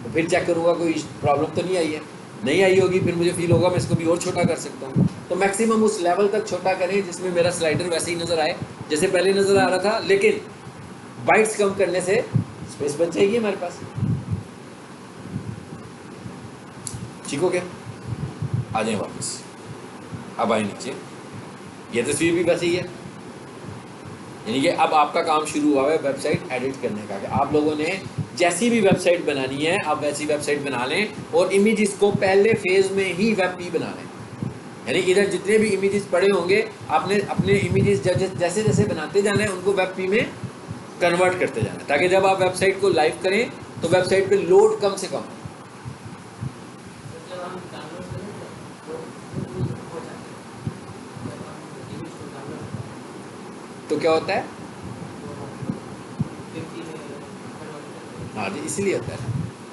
तो फिर चेक करूंगा कोई प्रॉब्लम तो नहीं आई है। नहीं आई होगी फिर मुझे फील होगा मैं इसको भी और छोटा कर सकता हूँ। तो मैक्सिमम उस लेवल तक छोटा करें जिसमें मेरा स्लाइडर वैसे ही नज़र आए जैसे पहले नज़र आ रहा था, लेकिन बाइट्स कम करने से स्पेस बच जाएगी हमारे पास। ठीक हो गया, आ जाए वापस, अब आए नीचे, ये तस्वीर भी वैसे ही है, यानी कि अब आपका काम शुरू हुआ है वेबसाइट एडिट करने का। कि आप लोगों ने जैसी भी वेबसाइट बनानी है आप वैसी वेबसाइट बना लें और इमेजेस को पहले फेज में ही WebP बना लें। यानी इधर जितने भी इमेजेस पड़े होंगे आपने अपने इमेजेस जैसे जैसे बनाते जाना है उनको WebP में कन्वर्ट करते जाना है, ताकि जब आप वेबसाइट को लाइव करें तो वेबसाइट पे लोड कम से कम। तो क्या होता है, हाँ जी, इसीलिए होता है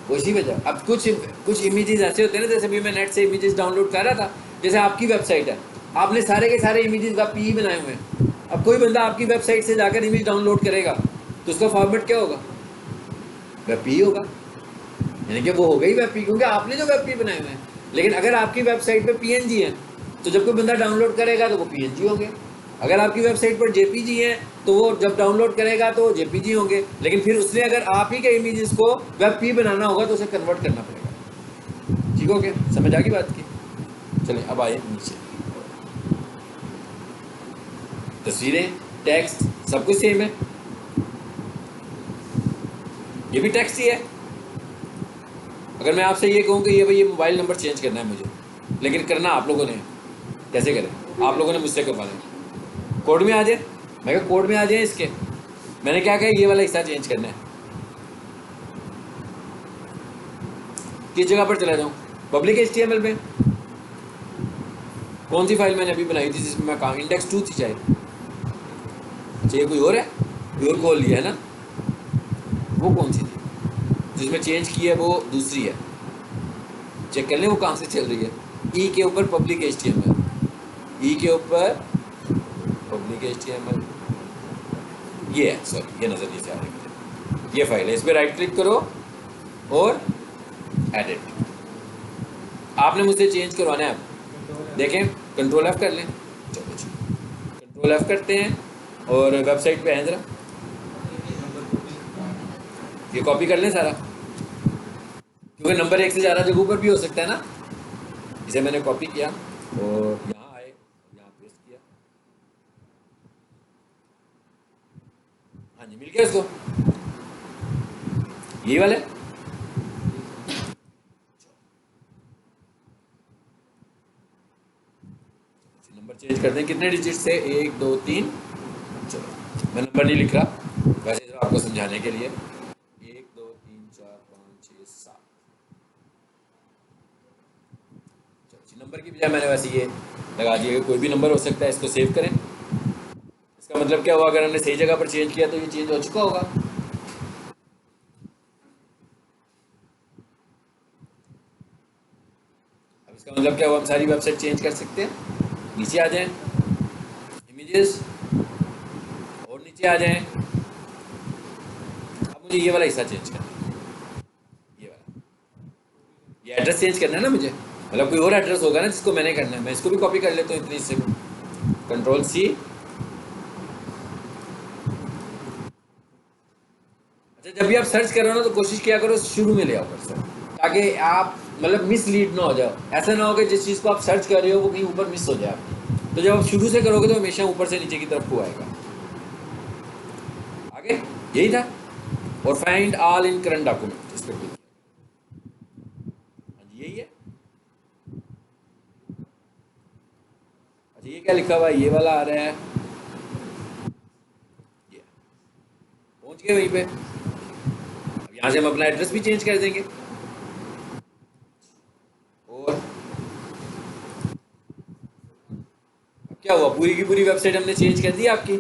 वो, इसी वजह। अब कुछ इमेजेस ऐसे होते हैं ना, जैसे भी मैं नेट से इमेजेस डाउनलोड कर रहा था, जैसे आपकी वेबसाइट है, आपने सारे के सारे इमेजेस WebP ही बनाए हुए हैं। अब कोई बंदा आपकी वेबसाइट से जाकर इमेज डाउनलोड करेगा तो उसका फॉर्मेट क्या होगा, WebP ही होगा, यानी कि वो हो गई WebP, क्योंकि आपने जो WebP बनाए हुए हैं। लेकिन अगर आपकी वेबसाइट पे PNG है तो जब कोई बंदा डाउनलोड करेगा तो वो PNG होंगे। अगर आपकी वेबसाइट पर JPG है तो वो जब डाउनलोड करेगा तो JPG होंगे। लेकिन फिर उसने अगर आप ही के इमेजेस को WebP बनाना होगा तो उसे कन्वर्ट करना पड़ेगा। ठीक हो गया, समझ आ गई बात की। चलिए अब आइए नीचे, तस्वीरें, टेक्स्ट सब कुछ सेम है, ये भी टेक्स्ट ही है। अगर मैं आपसे ये कहूँ कि ये भाई ये मोबाइल नंबर चेंज करना है मुझे, लेकिन करना आप लोगों ने, कैसे करें, आप लोगों ने मुझसे करवाना है, कोड में आ जाए, मैं कहा कोड में आ जाए इसके, मैंने क्या कहा ये वाला हिस्सा चेंज करना है, किस जगह पर चला जाऊँ, पब्लिक HTML में, कौन सी फाइल मैंने अभी बनाई थी जिसमें मैं कहा index2 थी शायद, अच्छा ये कोई और है, कोई और खोल लिया है ना, वो कौन सी थी जिसमें चेंज की है, वो दूसरी है, चेक कर लें वो कहाँ से चल रही है। ई के ऊपर पब्लिक HTML, ई के ऊपर पब्लिक HTML, ये है, सॉरी ये नज़र नहीं से आ रही मुझे, ये फाइल है, इस पर राइट क्लिक करो और एडिट, आपने मुझसे चेंज करवाना है। अब देखें कंट्रोल F कर लें, चलो जी कंट्रोल F करते हैं और वेबसाइट पे आए ज़रा, ये कॉपी कर लें सारा, क्योंकि नंबर 1 से ज़्यादा जगहों पर भी हो सकता है ना। इसे मैंने कॉपी किया और यहाँ आए, यहाँ पेस्ट किया, हाँ जी मिल गया इसको, ये वाले नंबर चेंज कर दें, कितने डिजिट से, 1 2 3, चलो मैं नंबर नहीं लिख रहा, वैसे तो आपको समझाने के लिए, 1 2 3 4 5 6 7, नंबर की बजाय मैंने वैसे ये लगा दिया कि कोई भी नंबर हो सकता है, इसको सेव करें। इसका मतलब क्या हुआ, अगर हमने सही जगह पर चेंज किया तो ये चेंज हो चुका होगा। अब इसका मतलब क्या हुआ, हम सारी वेबसाइट चेंज कर सकते हैं। नीचे आ जाएं, इमेजेस, और नीचे आ जाएं। अब मुझे ये वाला हिस्सा चेंज करना है, ये वाला, ये एड्रेस चेंज करना है ना मुझे, मतलब कोई और एड्रेस होगा ना जिसको मैंने करना है। मैं इसको भी कॉपी कर लेता हूँ इतनी से, कंट्रोल सी। अच्छा, जब भी आप सर्च कर रहे हो ना तो कोशिश किया करो शुरू में ले आओ कर्सर, ताकि आप मतलब मिसलीड ना हो जाओ। ऐसा ना हो कि जिस चीज़ को आप सर्च कर रहे हो वो कहीं ऊपर मिस हो जाए आपकी। तो जब आप शुरू से करोगे तो हमेशा ऊपर से नीचे की तरफ को आएगा। आगे यही था। और find all in current document, इस पर क्लिक किया। हाँ जी, यही है। अच्छा, ये क्या लिखा हुआ है, ये वाला आ रहा है, ये पहुंच गए वहीं पे। अब यहाँ से हम अपना एड्रेस भी चेंज कर देंगे। और अब क्या हुआ, पूरी की पूरी वेबसाइट हमने चेंज कर दी आपकी।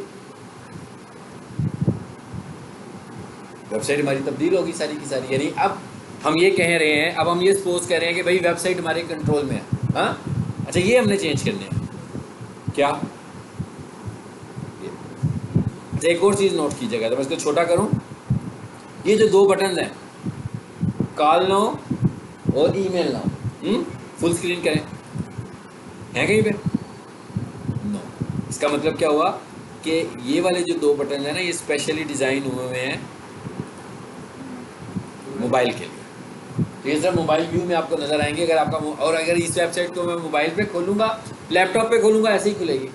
वेबसाइट हमारी तब्दील होगी सारी की सारी। यानी अब हम ये कह रहे हैं, अब हम ये सपोज कर रहे हैं कि भाई वेबसाइट हमारे कंट्रोल में है। हाँ, अच्छा, ये हमने चेंज करने हैं क्या। अच्छा, एक और चीज़ नोट कीजिएगा, तो मैं इसको छोटा करूँ। ये जो दो बटन हैं, कॉल नाउ और ईमेल नाउ, फुल स्क्रीन करें, हैं कहीं पे? नो। इसका मतलब क्या हुआ कि ये वाले जो दो बटन हैं ना, ये स्पेशली डिज़ाइन हुए हुए हैं मोबाइल के लिए। तो ये सब मोबाइल व्यू में आपको नज़र आएंगे। अगर आपका और अगर इस वेबसाइट को मैं मोबाइल पे खोलूँगा, लैपटॉप पे खोलूँगा, ऐसे ही खुलेगी।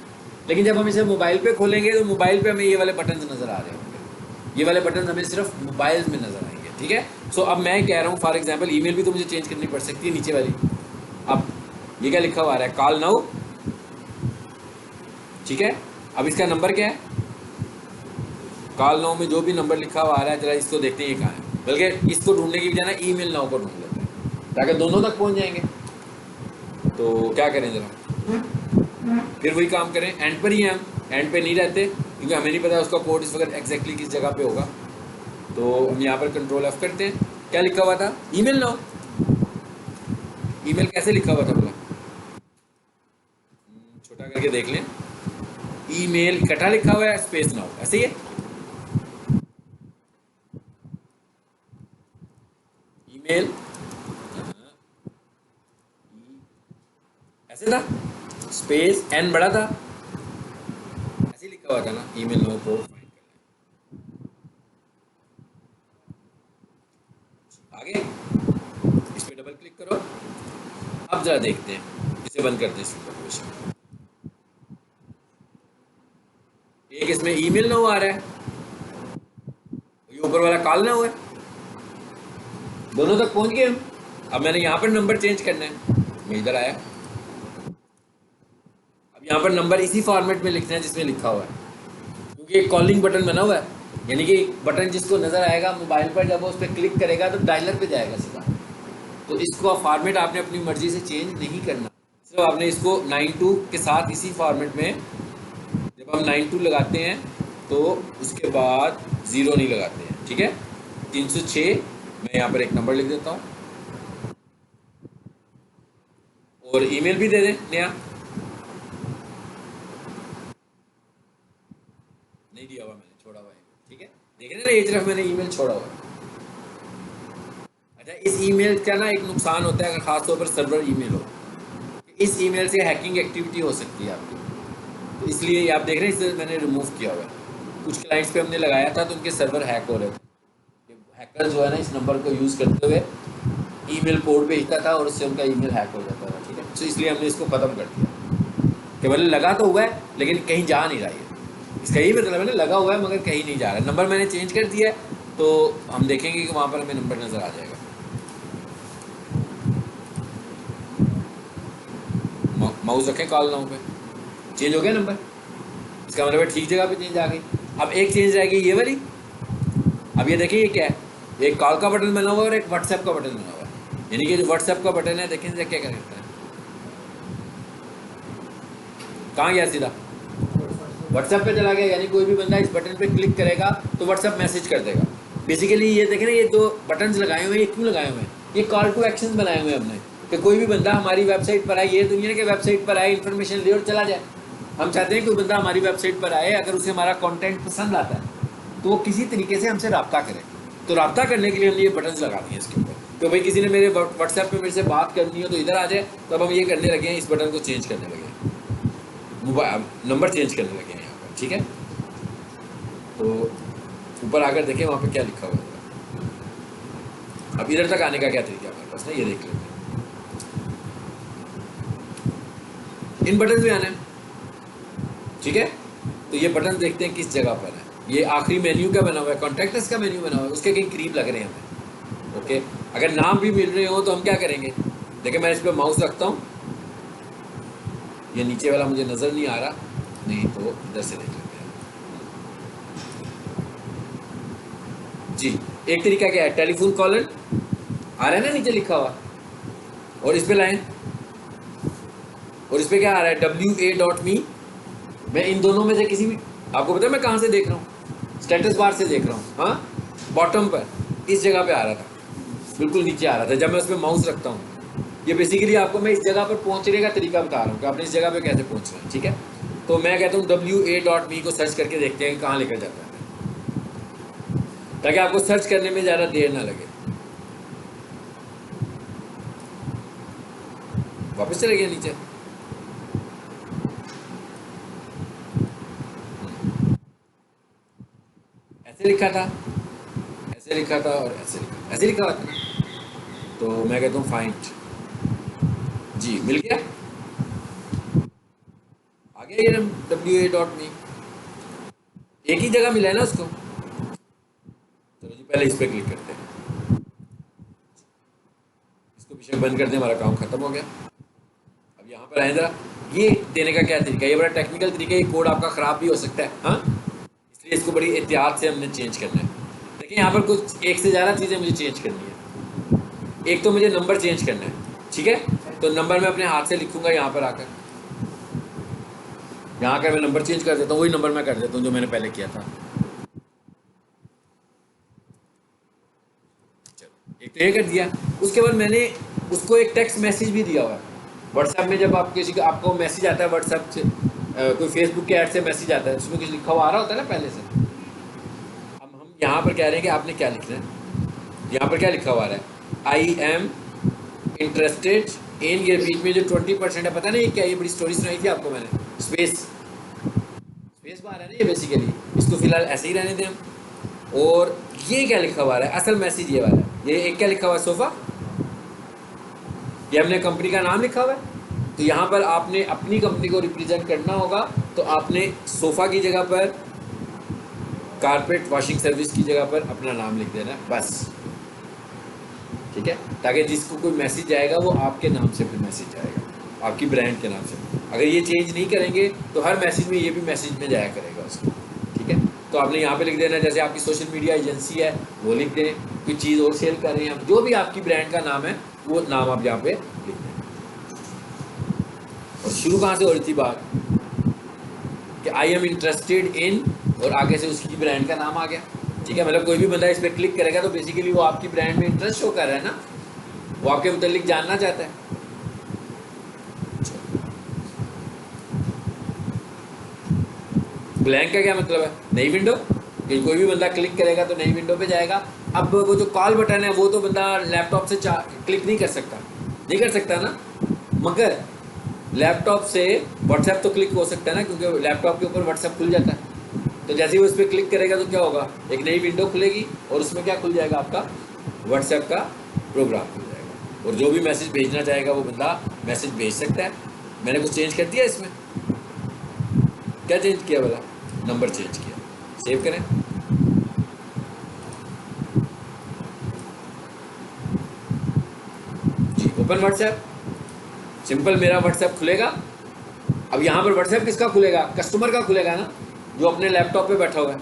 लेकिन जब हम इसे मोबाइल पे खोलेंगे तो मोबाइल पे हमें ये वाले बटन नज़र आ रहे होंगे। ये वाले बटन हमें सिर्फ मोबाइल में नज़र आएंगे, ठीक है। सो अब मैं कह रहा हूँ, फॉर एग्जाम्पल ईमेल भी तो मुझे चेंज करनी पड़ सकती है, नीचे वाली। अब ये क्या लिखा हुआ आ रहा है, कॉल नाउ, ठीक है। अब इसका नंबर क्या है, कॉल नाउ में जो भी नंबर लिखा हुआ आ रहा है, जरा इसको देखते हैं ये कहाँ है। बल्कि इसको ढूंढने की बजाय ना ईमेल नाउ को ढूंढ लेते हैं, ताकि दोनों तक पहुंच जाएंगे। तो क्या करें जरा, फिर वही काम करें, एंड पर ही हैं हम, एंड पे नहीं रहते क्योंकि हमें नहीं पता उसका कोड इस वक्त एग्जैक्टली किस जगह पे होगा। तो हम यहाँ पर कंट्रोल एफ करते हैं। क्या लिखा हुआ था, ईमेल नाउ। ईमेल कैसे लिखा हुआ था बोला, छोटा करके देख लें। ईमेल इकट्ठा लिखा हुआ है, स्पेस नाउ, ऐसे ही है। ईमेल ऐसे था, स्पेस एन बड़ा था, ऐसे ही लिखा हुआ था ना, ईमेल नाउ को फाइंड कर लें। आगे इस पे डबल क्लिक करो। अब जरा देखते हैं, इसे बंद कर दें इसकी। एक इसमें ईमेल नाउ आ रहा है, ये ऊपर वाला कॉल नाउ है, दोनों तक पहुंच गए हम। अब मैंने यहाँ पर नंबर चेंज करना है, मैं इधर आया। अब यहाँ पर नंबर इसी फॉर्मेट में लिखना है जिसमें लिखा हुआ है, क्योंकि एक कॉलिंग बटन बना हुआ है, यानी कि बटन जिसको नज़र आएगा मोबाइल पर, जब वो उस पर क्लिक करेगा तो डायलर पे जाएगा सीधा। तो इसको फॉर्मेट आपने अपनी मर्जी से चेंज नहीं करना, सिर्फ आपने इसको 92 के साथ इसी फॉर्मेट में, जब हम 92 लगाते हैं तो उसके बाद 0 नहीं लगाते हैं, ठीक है। 306, मैं यहाँ पर एक नंबर लिख देता हूँ और ईमेल भी दे दें नया, नहीं दिया हुआ मैंने, छोड़ा हुआ है, ठीक है। देख रहे हैं ना, ये तरफ मैंने ईमेल छोड़ा हुआ है। अच्छा, इस ईमेल का ना एक नुकसान होता है, अगर खासतौर पर सर्वर ईमेल हो, इस ईमेल से हैकिंग एक्टिविटी हो सकती है आपकी। तो इसलिए आप देख रहे हैं, इसे मैंने रिमूव किया हुआ है। कुछ क्लाइंट्स पे हमने लगाया था तो उनके सर्वर हैक हो रहे थे। हैकर जो है ना, इस नंबर को यूज़ करते हुए ईमेल कोड भेजता था और उससे उनका ईमेल हैक हो जाता था, ठीक है। तो इसलिए हमने इसको ख़त्म कर दिया। कि मतलब लगा तो हुआ है लेकिन कहीं जा नहीं रहा है, इसका यही मतलब है ना, लगा हुआ है मगर कहीं नहीं जा रहा है। नंबर मैंने चेंज कर दिया है तो हम देखेंगे कि वहाँ पर हमें नंबर नज़र आ जाएगा। माउस रखें कॉल नाउ पे, चेंज हो गया नंबर, इसका मतलब ठीक जगह पे चेंज आ गई। अब एक चेंज रहेगी ये वाली। अब ये देखिए, ये क्या है, एक कॉल का बटन बना हुआ है और एक व्हाट्सएप का बटन बना हुआ है। यानी कि जो व्हाट्सएप का बटन है, देखें क्या क्या करता है, कहाँ गया सीधा? व्हाट्सएप पे चला गया। यानी कोई भी बंदा इस बटन पे क्लिक करेगा तो व्हाट्सएप मैसेज कर देगा। बेसिकली ये देखें ना, ये जो बटन्स लगाए हुए हैं ये क्यों लगाए हुए हैं? ये कॉल टू एक्शन बनाए हुए हैं हमने कि कोई भी बंदा हमारी वेबसाइट पर आए, ये दुनिया के वेबसाइट पर आए, इन्फॉर्मेशन ले और चला जाए। हम चाहते हैं कि कोई बंदा हमारी वेबसाइट पर आए, अगर उसे हमारा कंटेंट पसंद आता है तो वो किसी तरीके से हमसे रब्ता करे। तो रब्ता करने के लिए हमने ये बटन्स लगा दिए इसके ऊपर। तो भाई किसी ने मेरे व्हाट्सएप पे मेरे से बात करनी हो तो इधर आ जाए, तो अब हम ये करने लगे हैं, इस बटन को चेंज करने लगे हैं, मोबाइल नंबर चेंज करने लगे हैं यहाँ पर। ठीक है, तो ऊपर आकर देखें वहाँ पे क्या लिखा हुआ है। अब इधर तक आने का क्या तरीका है हमारे पास ना, ये देख लेते हैं। इन बटन में आना है, ठीक है। तो ये बटन देखते हैं किस जगह पर है। ये आखिरी मेन्यू का बना हुआ है, कॉन्टैक्ट्स का मेन्यू बना हुआ है, उसके कहीं करीब लग रहे हैं हमें। ओके, अगर नाम भी मिल रहे हो तो हम क्या करेंगे? देखिए मैं इस पर माउस रखता हूँ, ये नीचे वाला मुझे नज़र नहीं आ रहा, नहीं तो इधर से देख लेते हैं। जी, एक तरीका क्या है, टेलीफोन कॉलर आ रहा है ना नीचे लिखा हुआ, और इस पे लाएं, और इस पे क्या आ रहा है, WA.me। मैं इन दोनों में से किसी भी, आपको पता है मैं कहाँ से देख रहा हूँ? स्टेटस बार से देख रहा हूँ। हाँ, बॉटम पर इस जगह पे आ रहा था, बिल्कुल नीचे आ रहा था जब मैं उस पर माउस रखता हूँ। ये बेसिकली आपको मैं इस जगह पर पहुँचने का तरीका बता रहा हूँ कि आपने इस जगह पे कैसे पहुँचना है। ठीक है, तो मैं कहता हूँ WA.me को सर्च करके देखते हैं कि कहाँ लेकर जाता है, ताकि आपको सर्च करने में ज़्यादा देर ना लगे। वापस चले गए नीचे। ऐसे लिखा था, ऐसे लिखा था, और ऐसे लिखा हुआ था। तो मैं कहता हूँ फाइंड, जी मिल गया, आ गया ये WA.me, एक ही जगह मिला है ना उसको। चलो जी पहले इस पर क्लिक करते हैं, इसको बेशक बंद कर दें, हमारा काम खत्म हो गया। अब यहाँ पर आए जरा, ये देने का क्या तरीका है, ये बड़ा टेक्निकल तरीका है, ये कोड आपका ख़राब भी हो सकता है। हाँ, इसलिए इसको बड़ी एहतियात से हमने चेंज करना है। देखिए यहाँ पर कुछ एक से ज़्यादा चीज़ें मुझे चेंज करनी है। एक तो मुझे नंबर चेंज करना है, ठीक है, तो नंबर मैं अपने हाथ से लिखूंगा यहाँ पर आकर, यहाँ आकर मैं नंबर चेंज कर देता हूँ, वही नंबर मैं कर देता हूँ जो मैंने पहले किया था। एक तो ये कर दिया, उसके बाद मैंने उसको एक टेक्स्ट मैसेज भी दिया हुआ है व्हाट्सएप में। जब आप किसी का आपको मैसेज आता है व्हाट्सएप से, कोई फेसबुक के ऐड से मैसेज आता है, उसमें कुछ लिखा हुआ आ रहा होता है ना पहले से। अब हम यहाँ पर कह रहे हैं कि आपने क्या लिखना है, यहाँ पर क्या लिखा हुआ है, आई एम इंटरेस्टेड इन, ये बीच में जो 20% है, पता नहीं क्या, ये बड़ी स्टोरी सुनाई थी आपको मैंने, स्पेस बार है ना ये बेसिकली, इसको फिलहाल ऐसे ही रहने दें हम। और ये क्या लिखा हुआ है, असल मैसेज ये वाला है, ये एक क्या लिखा हुआ है, सोफ़ा, ये हमने कंपनी का नाम लिखा हुआ है। तो यहाँ पर आपने अपनी कंपनी को रिप्रेजेंट करना होगा, तो आपने सोफ़ा की जगह पर कारपेट वॉशिंग सर्विस की जगह पर अपना नाम लिख देना है बस। ठीक है, ताकि जिसको कोई मैसेज जाएगा वो आपके नाम से फिर मैसेज जाएगा, आपकी ब्रांड के नाम से। अगर ये चेंज नहीं करेंगे तो हर मैसेज में ये भी मैसेज में जाया करेगा उसको। ठीक है, तो आपने यहाँ पे लिख देना, जैसे आपकी सोशल मीडिया एजेंसी है वो लिख दें, कोई चीज़ और सेल कर रहे हैं, जो भी आपकी ब्रांड का नाम है वो नाम आप यहाँ पे लिख दें। और शुरू कहाँ से हो रही थी बात कि आई एम इंटरेस्टेड इन, और आगे से उसकी ब्रांड का नाम आ गया। ठीक है, मतलब कोई भी बंदा इस पर क्लिक करेगा तो बेसिकली वो आपकी ब्रांड में इंटरेस्ट शो कर रहा है ना, वो आपके मुतालिक जानना चाहता है। ब्लैंक का क्या मतलब है, नई विंडो, कि कोई भी बंदा क्लिक करेगा तो नई विंडो पे जाएगा। अब वो जो कॉल बटन है वो तो बंदा लैपटॉप से क्लिक नहीं कर सकता ना, मगर लैपटॉप से व्हाट्सएप तो क्लिक हो सकता है ना, क्योंकि लैपटॉप के ऊपर व्हाट्सएप खुल जाता है। तो जैसे ही वो उस पर क्लिक करेगा तो क्या होगा, एक नई विंडो खुलेगी और उसमें क्या खुल जाएगा, आपका व्हाट्सएप का प्रोग्राम खुल जाएगा, और जो भी मैसेज भेजना चाहेगा वो बंदा मैसेज भेज सकता है। मैंने कुछ चेंज कर दिया इसमें, क्या चेंज किया बोला, नंबर चेंज किया। सेव करें, जी ओपन व्हाट्सएप, सिंपल मेरा व्हाट्सएप खुलेगा। अब यहाँ पर व्हाट्सएप किसका खुलेगा, कस्टमर का खुलेगा ना, जो अपने लैपटॉप पे बैठा हुआ है,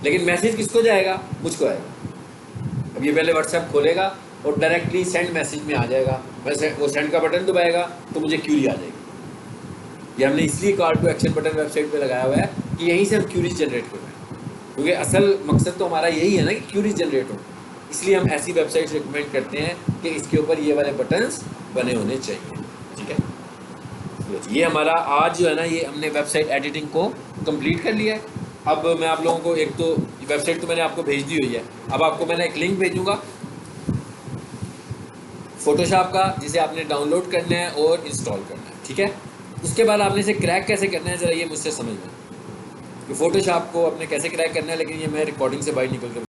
लेकिन मैसेज किसको जाएगा, मुझको आएगा। अब ये पहले व्हाट्सएप खोलेगा और डायरेक्टली सेंड मैसेज में आ जाएगा, वैसे वो सेंड का बटन दबाएगा तो मुझे क्यूरी आ जाएगी, ये हमने इसलिए call to action button website पे लगाया हुआ है कि यहीं से हम क्यूरीज जनरेट कर रहे हैं, क्योंकि असल मकसद तो हमारा यही है ना कि क्यूरीज जनरेट हो। इसलिए हम ऐसी वेबसाइट रिकमेंड करते हैं कि इसके ऊपर ये वाले बटन्स बने होने चाहिए। ठीक है, ये हमारा आज जो है ना, ये हमने वेबसाइट एडिटिंग को कंप्लीट कर लिया है। अब मैं आप लोगों को एक तो वेबसाइट तो मैंने आपको भेज दी हुई है, अब आपको मैंने एक लिंक भेजूंगा फोटोशॉप का, जिसे आपने डाउनलोड करना है और इंस्टॉल करना है। ठीक है, उसके बाद आपने इसे क्रैक कैसे करना है, ज़रा ये मुझसे समझना कि फ़ोटोशॉप को आपने कैसे क्रैक करना है। लेकिन ये मैं रिकॉर्डिंग से बाहर निकल कर